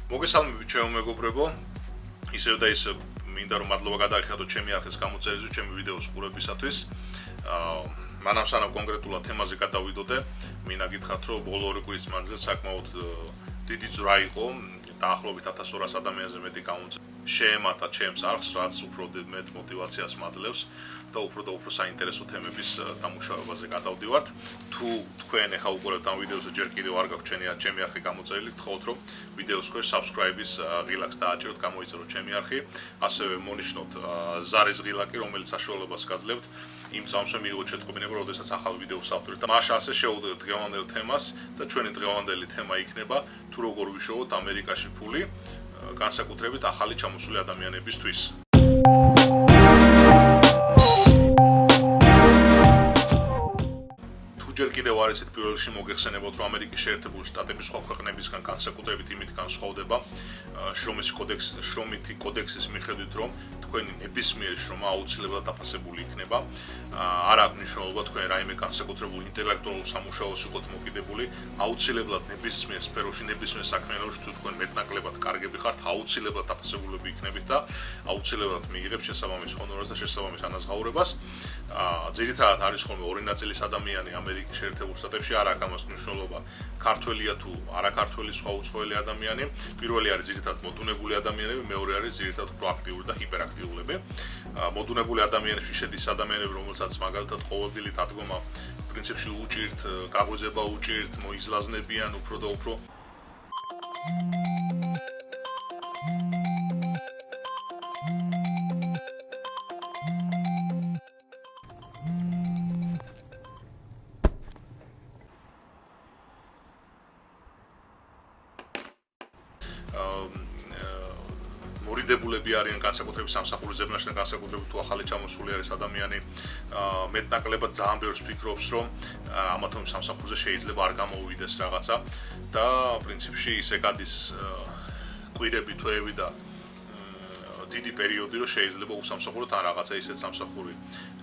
მოგესალმებით ჩემო მეგობრებო. ისევ და ისევ მინდა რომ მადლობა გადაიხადოთ ჩემი არხის გამოწერაზე, ჩემი ვიდეოს ყურებისათვის. მანამ სანამ კონკრეტულად თემაზე გადავიდოდე, მინდა გითხრათ, რომ ბოლო 2 კვირის მანძილზე საკმაოდ დიდი ძვრა იყო, დაახლოებით 1200 ადამიანზე მეტი გამოწერა. შეემატა ჩემს არხს, რაც უფრო მეტ мотивაციას მაძლევს და უფრო საინტერესო თემების დამუშავებაზე გადავდივართ. თუ თქვენ ახლა უყურებთ ამ ვიდეოს ჯერ კიდევ არ გაქვთ ჩემი არხი გამოწერილი, გთხოვთ რომ ვიდეოს ქვეშ subscribe-ის ღილაკს დააჭეროთ, გამოიწეროთ ჩემი არხი, ასევე მონიშნოთ ზარის ღილაკი, რომელიც საშუალებას გაძლევთ იმ წამსვე მიიღოთ შეტყობინება, როდესაც ახალ ვიდეოს ავტორებთ. მაშინ ასე შევუდგეთ დღევანდელ თემას და ჩვენი დღევანდელი თემა იქნება თუ როგორ ვიშოვოთ ამერიკაში ფული, განსაკუთრებით ახალი ჩამოსული ადამიანებისთვის. ჯერ კიდევ არ ისეთ პირველ რიგში მოგეხსენებათ, რომ ამერიკის შეერთებული შტატების სხვა ქვეყნებისგან განსაკუთრებით იმით განსხვავდება შრომითი კოდექსის მიხედვით, რომ თქვენი ნებისმიერი შრომა აუცილებლად დაფასებული იქნება. არ აქვს მნიშვნელობა თქვენ რაიმე განსაკუთრებულ ინტელექტუალურ სამუშაოს იყოთ მოკიდებული, აუცილებლად ნებისმიერ სფეროში, ნებისმიერ საქმიანობაში თუ თქვენ მეტნაკლებად კარგები ხართ, აუცილებლად დაფასებულები იქნებით და აუცილებლად მიიღებთ შესაბამის ჰონორარს და შესაბამის ანაზღაურებას. ძირითადად არის ხოლმე ორი ნაწილის ადამიანი ამერიკის შეერთებულ შტატებში, არ აქვს ამას მნიშვნელობა ქართველია თუ არაქართველი სხვა უცხოელი ადამიანი. პირველი არის ძირითადად მოდუნებული ადამიანები, მეორე არის ძირითადად პროაქტიული და ჰიპერაქტიულები. მოდუნებული ადამიანებში შედის ადამიანები, რომელსაც მაგალითად ყოველდღიურად დადგომა პრინციპში უჭირთ, გაღვიძება უჭირთ, მოიზლაზნებიან უფრო და უფრო. მორიდებულები არიან განსაკუთრებით სამსახურის ზებნაშენ, განსაკუთრებით თუ ახალი ჩამოსული არის ადამიანი, მეტნაკლებად ძალიან ბევრს ფიქრობს, რომ ამა თუ იმ სამსახურზე შეიძლება არ გამოუვიდეს რაღაცა და პრინციპში ისე გადის კვირები, თვეები და დიდი პერიოდი, რომ შეიძლება უსამსახუროთ ან რაღაცა ისეთ სამსახური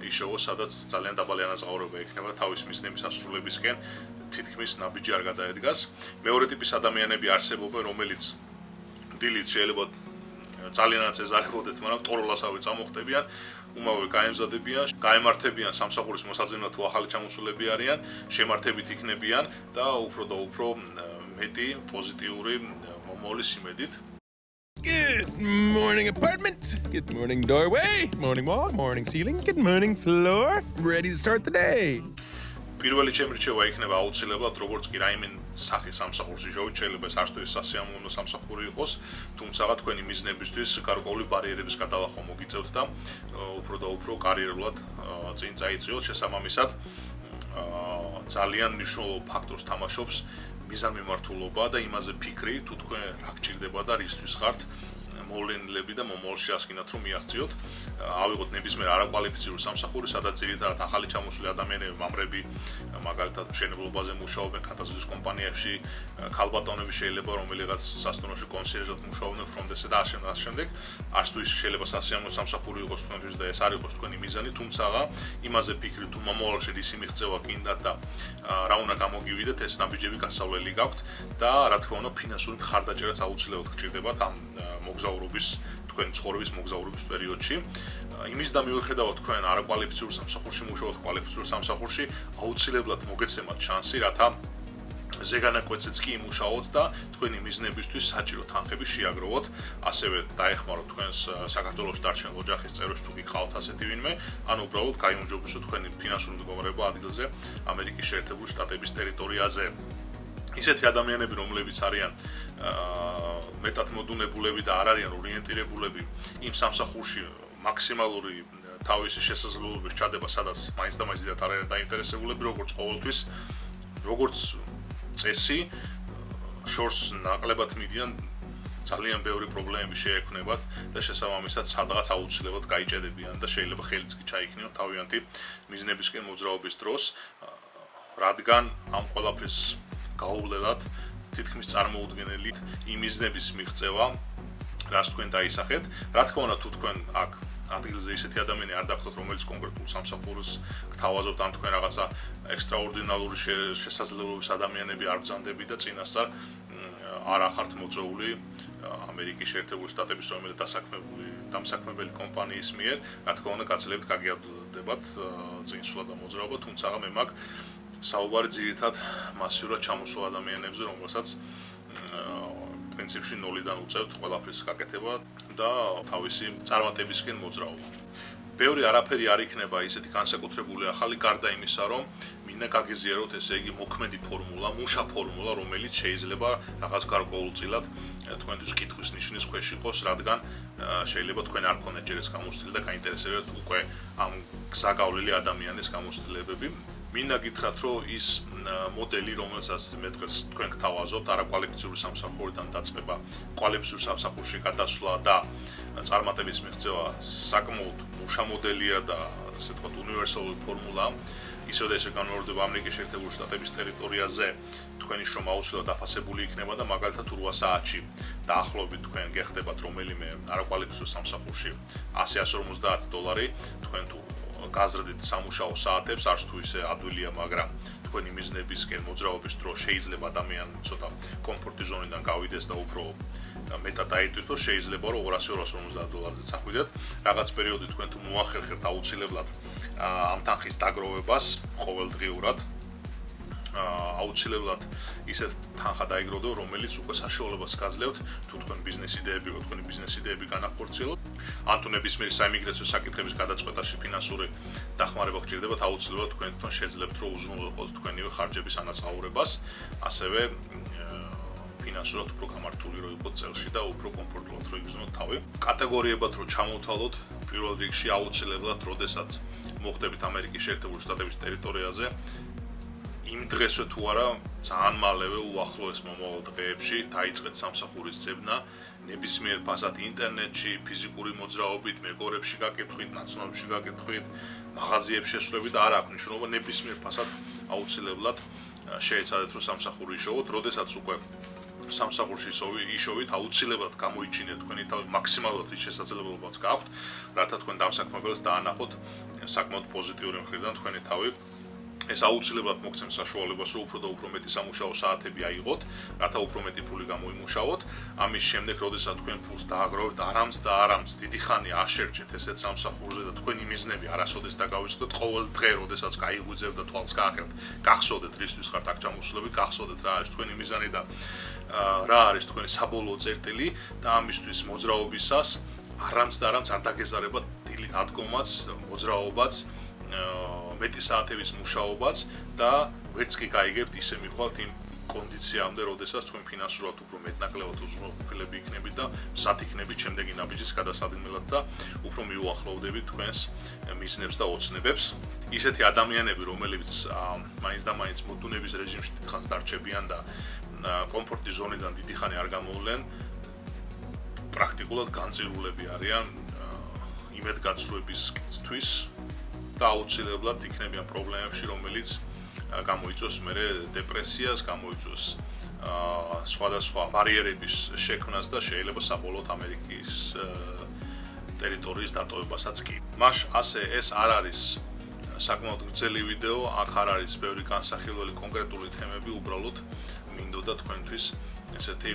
იშოვოს, სადაც ძალიან დაბალი ანაზღაურება ექნება თავის მიზნების ასრულებისკენ, თითქმის ნაბიჯი არ გადაედგას. მეორე ტიპის ადამიანები არსებობენ, რომელიც დილით შეიძლება ძალიანაც ეზარებოდეთ, მაგრამ ტოროლასავე წამოხტებიან, უმალვე გაემზადებიან, გაემართებიან სამსახურის მოსაძებნად თუ ახალი ჩამოსულები არიან, შემართებით იქნებიან და უფრო მეტი პოზიტიური მომავლის იმედით. Good morning apartment, good morning doorway, morning wall, morning ceiling, good morning floor, ready to start the day. პირველი ჩემი რჩევა იქნება აუცილებლად, როგორც კი რაიმე სახის სამსახურში შევით, შეიძლება ეს არც თუ ეს სასიამოვნო სამსახური იყოს, თუმცა თქვენი მიზნებისთვის გარკვეული ბარიერების გადალახვა მოგიწევთ და უფრო კარიერულად წინ წაიწიოთ. შესაბამისად, ძალიან მნიშვნელოვან ფაქტორს თამაშობს მიზანმიმართულობა და იმაზე ფიქრი, თუ თქვენ რა გჭირდება და რისთვის ხართ მოვლენილები და მომავალში ასკინათ რომ მიაღწიოთ. ავიღოთ ნებისმიერ არაკვალიფიციური სამსახური, სადაც ძირითადად ახალი ჩამოსული ადამიანები, მამრები, მაგალითად მშენებლობაზე მუშაობენ, ხატაზრდის კომპანიებში, ქალბატონები შეიძლება რომელიღაც სასტუმროში კონსიერჟად მუშაობენ ფრონტენდზე და ამ შემდეგ. არც თუ ის შეიძლება სასიამოვნო სამსახური იყოს თქვენთვის და ეს არ იყოს თქვენი მიზანი, თუმცა იმაზე ფიქრი თუ მომავალში რისი მიღწევა გინდათ და რა უნდა გამოგივიდეთ, ეს ნაბიჯები გასავლელი გაქვთ და რა თქმა უნდა ფინანსური მხარდაჭერაც აუცილებლად გჭირდებათ ამ მოგზაურობის თქვენი ცხოვრების მოგზაურობის პერიოდში. იმის და მიუხედავად თქვენ არაკვალიფიციური სამსახურში მუშაობთ, კვალიფიციური სამსახურში აუცილებლად მოგეცემათ შანსი, რათა ზეგანაკვეთზეც კი იმუშაოთ და თქვენი მიზნებისთვის საჭირო თანხები შეაგროვოთ, ასევე დაეხმაროთ თქვენს საქართველოში დარჩენილ ოჯახის წევრებს თუ გიყავთ ასეთი ვინმე, ან უბრალოდ გაიუმჯობესოთ თქვენი ფინანსური მდგომარეობა ადგილზე ამერიკის შეერთებული შტატების ტერიტორიაზე. ისეთი ადამიანები, რომლებიც არიან მეტად მოდუნებულები და არ არიან ორიენტირებულები იმ სამსახურში მაქსიმალური თავისი შესაძლებლობების ჩადება, სადაც მაინც და მაინც დიდად არ არიან დაინტერესებულები, როგორც ყოველთვის, როგორც წესი, შორს ნაკლებად მიდიან ძალიან ბევრი პრობლემები შეექმნებათ და შესაბამისად სადღაც აუცილებლად გაიჭედებიან და შეიძლება ხელიც კი ჩაიქნიონ თავიანთი მიზნებისკენ მოძრაობის დროს, რადგან ამ ყველაფრის გაუვლელად თითქმის წარმოუდგენელი იმ მიზნების მიღწევა, რაც თქვენ დაისახეთ. რა თქმა უნდა, თუ თქვენ აქ ადგილზე ისეთი ადამიანი არ დაგხვდეთ, რომელიც კონკრეტულ სამსახურს გთავაზობთ, ან თქვენ რაღაცა ექსტრაორდინალური შესაძლებლობის ადამიანები არ ბრძანდებით და წინასწარ არ ახართ მოწვეული ამერიკის შეერთებული შტატების რომელიმე დამსაქმებელი კომპანიის მიერ, რა თქმა უნდა, გაცილებით გაგიადვილდებათ წინსვლა და მოძრაობა, თუმცა მე მაქვს საუბარი ძირითად მასიურად ჩამოსულ ადამიანებზე, რომელსაც პრინციპში ნოლიდან უწევთ ყველაფრის გაკეთება და თავისი წარმატებისკენ მოძრაობა. ბევრი არაფერი არ იქნება ისეთი განსაკუთრებული ახალი, გარდა იმისა, რომ მინდა გაგიზიაროთ ესე იგი მოქმედი ფორმულა, მუშა ფორმულა, რომელიც შეიძლება რაღაც გარკვეულწილად თქვენთვის კითხვის ნიშნის ქვეშ იყოს, რადგან შეიძლება თქვენ არ გქონდეთ ჯერ ეს გამოცდილი და გაინტერესებდეთ უკვე ამ გზაგავლილი ადამიანის გამოცდილებები. მინდა გითხრათ, რომ ის მოდელი, რომელსაც მე დღეს თქვენ გთავაზობთ, არაკვალიფიციური სამსახურიდან დაწყება კვალიფიციური სამსახურში გადასვლა და წარმატების მიღწევა საკმაოდ მუშა მოდელია და ასე ვთქვათ უნივერსალური ფორმულა. ისევ ესე განმეორდება ამერიკის შეერთებული შტატების ტერიტორიაზე თქვენი შრომა აუცილებლად დაფასებული იქნება და მაგალითად 8 საათში დაახლოებით თქვენ გეხდებათ რომელიმე არაკვალიფიციური სამსახურში $150 თქვენ თუ გაზრდით სამუშაო საათებს არც თუ ისე ადვილია, მაგრამ თქვენი მიზნებისკენ მოძრაობის დროს შეიძლება ადამიანი ცოტა კომფორტის ზონიდან გავიდეს და უფრო მეტად დაიტვირთოს, შეიძლება რომ $250-ზე წახვიდეთ. რაღაც პერიოდი თქვენ თუ მოახერხებთ აუცილებლად ამ თანხის დაგროვებას ყოველდღიურად აუცილებლად ისეთ თანხა დაიგროვდო, რომელიც უკვე საშუალებას გაძლევთ თუ თქვენ ბიზნეს იდეები განახორციელოთ. ან თუ ნებისმიერი საიმიგრაციო საკითხების გადაწყვეტაში ფინანსური დახმარება გჭირდებათ, აუცილებლად თქვენ თვითონ შეძლებთ, რომ უზრუნველყოთ თქვენივე ხარჯების ანაწაურებას, ასევე ფინანსურად უფრო გამართული რო იყოთ წელში და უფრო კომფორტულად რო იგრძნოთ თავი. კატეგორიებად რო ჩამოვთვალოთ, პირველ რიგში აუცილებლად, როდესაც მოხდებით ამერიკის შეერთებული შტატების ტერიტორიაზე, იმ დღესვე თუ არა, ძალიან მალევე უახლოეს მომავალ დღეებში დაიწყეთ სამსახურის ძებნა, ნებისმიერ ფასად ინტერნეტში, ფიზიკური მოძრაობით, მეგობრებში გაკეთხვით, ნაცნობებში გაკეთხვით, მაღაზიებში შესვლებით და არ აქვს მნიშვნელობა, ნებისმიერ ფასად აუცილებლად შეეცადეთ, რომ სამსახური იშოვოთ, როდესაც უკვე სამსახურში იშოვით, აუცილებლად გამოიჩინეთ თქვენი თავი მაქსიმალურად ის შესაძლებლობაც გაქვთ, რათა თქვენ დამსაქმებელს დაანახოთ საკმაოდ პოზიტიური მხრიდან თქვენი თავი. ეს აუცილებლად მოგცემს საშუალებას, რომ უფრო და უფრო მეტი სამუშაო საათები აიღოთ, რათა უფრო მეტი ფული გამოიმუშაოთ. ამის შემდეგ, როდესაც თქვენ ფულს დააგროვებთ, არამც დიდი ხანი არ შერჩეთ ესეთ სამსახურზე და თქვენი მიზნები არასოდეს დაგავიწყდეთ, ყოველ დღე, როდესაც გაიღვიძებთ და თვალს გაახელთ, გახსოვდეთ რისთვის ხართ აქ ჩამოსულები, გახსოვდეთ რა არის თქვენი მიზანი და რა არის თქვენი საბოლოო წერტილი და ამისთვის მოძრაობისას არამც არ დაგეზარება დილით ადგომაც, მოძრაობაც, მეტი საათების მუშაობაც და ვერც კი გაიგებთ ისე მიხვალთ იმ კონდიციამდე, როდესაც თქვენ ფინანსურად უფრო მეტნაკლებად უზრუნველყოფილები იქნებით და მზად იქნებით შემდეგი ნაბიჯის გადასადგმელად და უფრო მიუახლოვდებით თქვენს მიზნებს და ოცნებებს. ისეთი ადამიანები, რომლებიც მაინც და მაინც მოდუნების რეჟიმში დიდხანს დარჩებიან და კომფორტის ზონიდან დიდი ხანი არ გამოვლენ, პრაქტიკულად განწირულები არიან იმედგაცრუებისთვის და აუცილებლად იქნებიან პრობლემებში, რომელიც გამოიწვევს მერე დეპრესიას, გამოიწვევს სხვადასხვა ბარიერების შექმნას და შეიძლება საბოლოოდ ამერიკის ტერიტორიის დატოვებასაც კი. მას ასე ეს არ არის საკმაოდ გრძელი ვიდეო, აქ არ არის ბევრი განსახილველი კონკრეტული თემები, უბრალოდ მინდოდა თქვენთვის ესეთი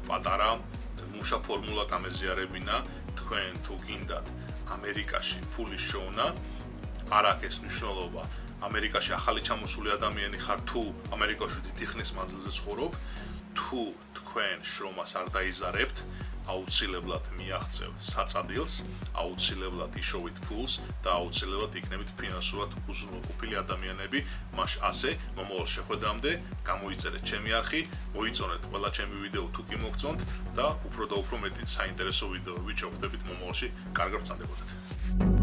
პატარა მუშა ფორმულა გამეზიარებინა, თქვენ თუ გინდათ ამერიკაში ფულის შოვნა, არ აქვს ეს მნიშვნელობა. ამერიკაში ახალი ჩამოსული ადამიანი ხარ თუ ამერიკაში დიდი ხნის მანძილზე ცხოვრობ, თუ თქვენ შრომას არ დაიზარებთ, აუცილებლად მიაღწევთ საწადილს, აუცილებლად იშოვით ფულს და აუცილებლად იქნებით ფინანსურად უზრუნველყოფილი ადამიანები. მას ასე მომავალ შეხვედრამდე გამოიწერეთ ჩემი არხი, მოიწონეთ ყველა ჩემი ვიდეო თუ კი მოგწონთ და უფრო და უფრო მეტი საინტერესო ვიდეოებით შევხვდებით მომავალში. კარგად ბრძანდებოდეთ.